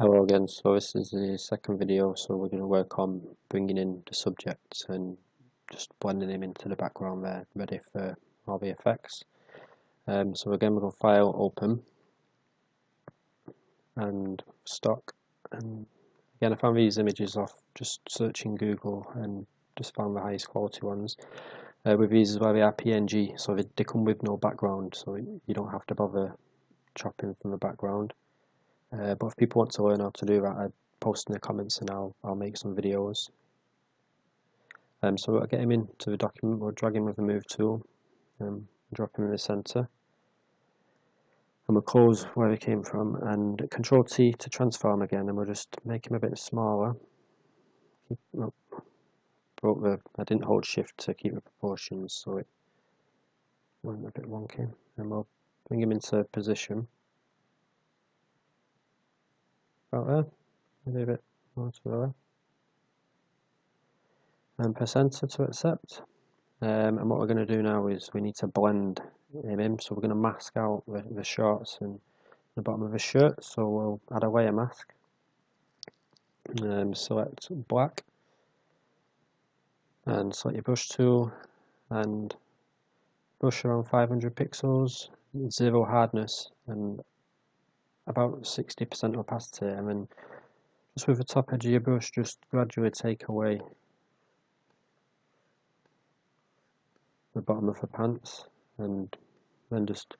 Hello again, so this is the second video, so we're going to work on bringing in the subjects and just blending him into the background there, ready for all the effects. So again we'll go File, Open, and Stock, and again I found these images off just searching Google and just found the highest quality ones. With these as well, they are PNG, so they come with no background, so you don't have to bother chopping from the background. But if people want to learn how to do that, I'd post in the comments and I'll make some videos. So we'll get him into the document, we'll drag him with the move tool, drop him in the center, and we'll close where he came from, and Control T to transform again, and we'll just make him a bit smaller. I didn't hold Shift to keep the proportions, so it went a bit wonky, and we'll bring him into position. About there, maybe a bit more to the left. And press enter to accept. And what we're going to do now is we need to blend him in, so we're going to mask out the shorts and the bottom of his shirt, so we'll add a layer mask. Select black and select your brush tool and brush around 500 pixels, 0 hardness and about 60% opacity, and then just with the top edge of your brush just gradually take away the bottom of the pants and then just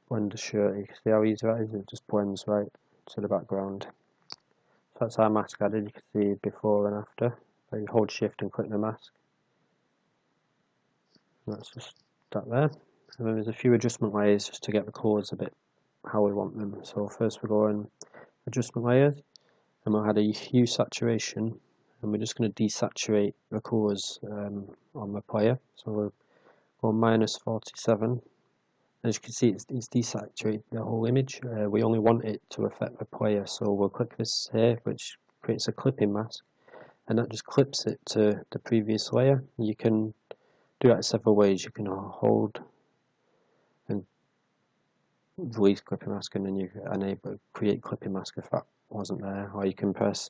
blend the shirt. You can see how easy that is, it just blends right to the background. So that's our mask added, you can see before and after. So you hold Shift and click the mask. And that's just that there. And then there's a few adjustment layers just to get the colours a bit how we want them. So first we go in adjustment layers and we'll add a hue saturation, and we're just going to desaturate the colours on the player. So we'll go -47. As you can see, it's desaturated the whole image. We only want it to affect the player, so we'll click this here, which creates a clipping mask, and that just clips it to the previous layer. You can do that several ways. You can hold and release clipping mask, and then you enable create clipping mask if that wasn't there, or you can press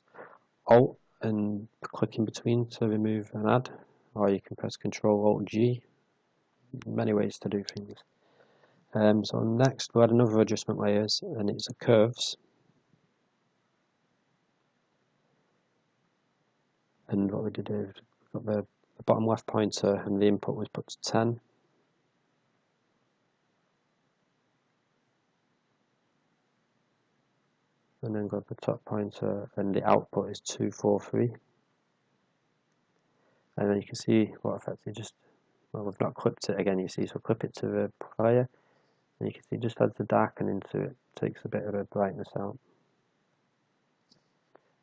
Alt and click in between to remove and add, or you can press Control Alt G. Many ways to do things. So next we'll add another adjustment layers, and it's a curves. And what we did is we've got the bottom left pointer, and the input was put to 10. And then got the top pointer, and the output is 243. And then you can see what effect it just, well, we've not clipped it again, you see, so clip it to the player, and you can see it just adds the darkening to it, takes a bit of the brightness out.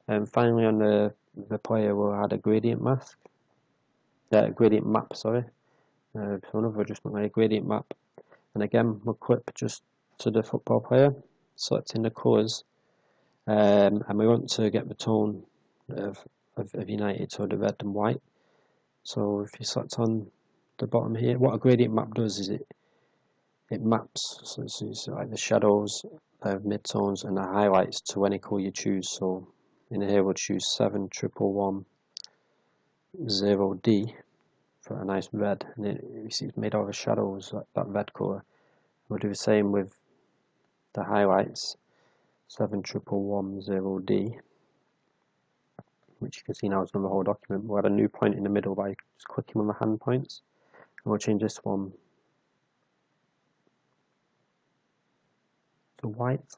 And finally on the player we'll add a gradient mask, gradient map, sorry. So another adjustment layer, gradient map, and again we'll clip just to the football player, selecting the colours, and we want to get the tone of United, so the red and white. So if you select on the bottom here, what a gradient map does is it maps, so it's like the shadows, midtones and the highlights to any colour you choose. So in here we'll choose 71110D for a nice red, and you see it's made out of shadows, that red colour. We'll do the same with the highlights, 71110D, which you can see now is on the whole document. We'll add a new point in the middle by just clicking on the hand points, and we'll change this one to white.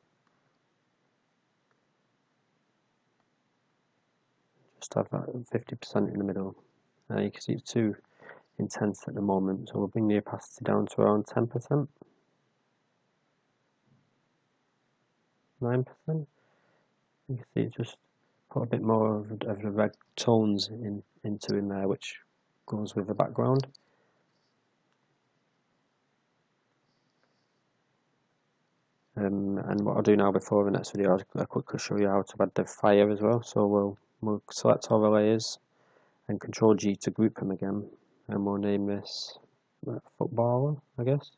Just have that 50% in the middle. You can see it's too intense at the moment, so we'll bring the opacity down to around 10%. 9%. You can see it just put a bit more of the red tones into in there, which goes with the background. And what I'll do now before the next video, I'll quickly show you how to add the fire as well. So we'll select all the layers and Control G to group them again, and we'll name this footballer, I guess.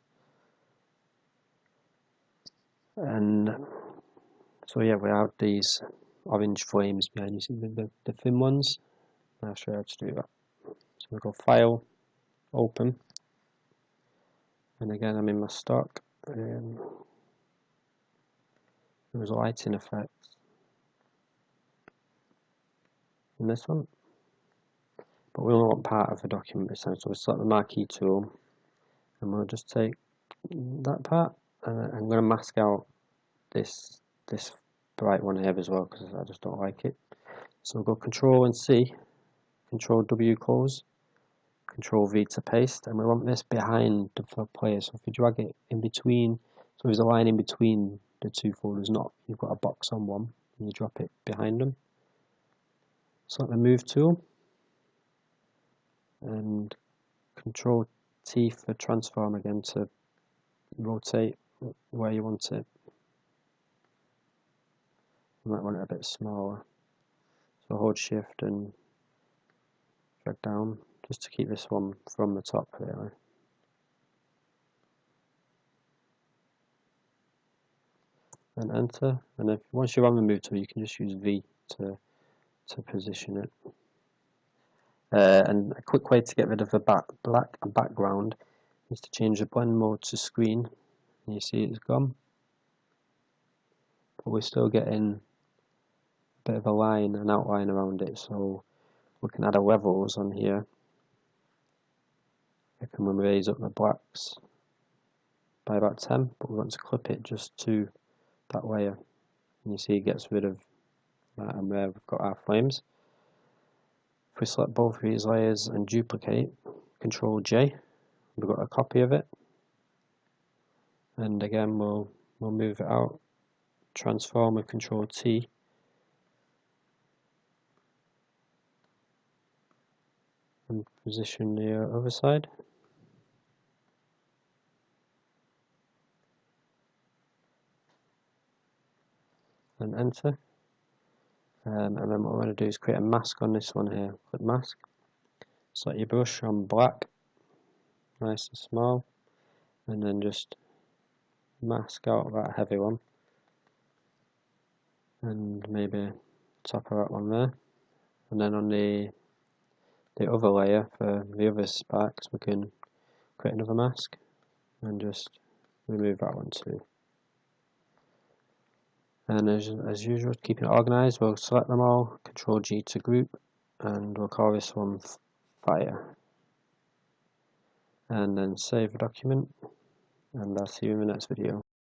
And So yeah, we have these orange flames behind you, see the thin ones. I'll show you how to do that. So we go File, Open, and again I'm in my stock. There's lighting effects in this one, but we only want part of the document this time. So we select the marquee tool, and we'll just take that part, and I'm going to mask out this bright one here as well because I just don't like it. So we'll go Control and C, Control W close, Control V to paste, and we want this behind the player. So if you drag it in between, so there's a line in between the two folders, not you've got a box on one, and you drop it behind them. Select the Move tool, and Control T for transform again to rotate where you want it. You might want it a bit smaller. So hold Shift and drag down just to keep this one from the top really. And enter, and if once you're on the Move tool you can just use V to position it. And a quick way to get rid of the black background is to change the blend mode to screen, and you see it's gone, but we're still getting a bit of a line, an outline around it, so we can add a levels on here. I can raise up the blacks by about 10, but we want to clip it just to that layer, and you see it gets rid of that, and there we've got our flames. If we select both of these layers and duplicate, Control J, we've got a copy of it, and again we'll move it out, transform with Control T, and position the other side. And enter. And then what we're going to do is create a mask on this one here. Click mask. Select your brush on black, nice and small, and then just mask out that heavy one, and maybe top of that one there. And then on the other layer for the other sparks, we can create another mask and just remove that one too. And as usual, keeping it organized, we'll select them all, Control G to group, and we'll call this one Fire. And then save the document, and I'll see you in the next video.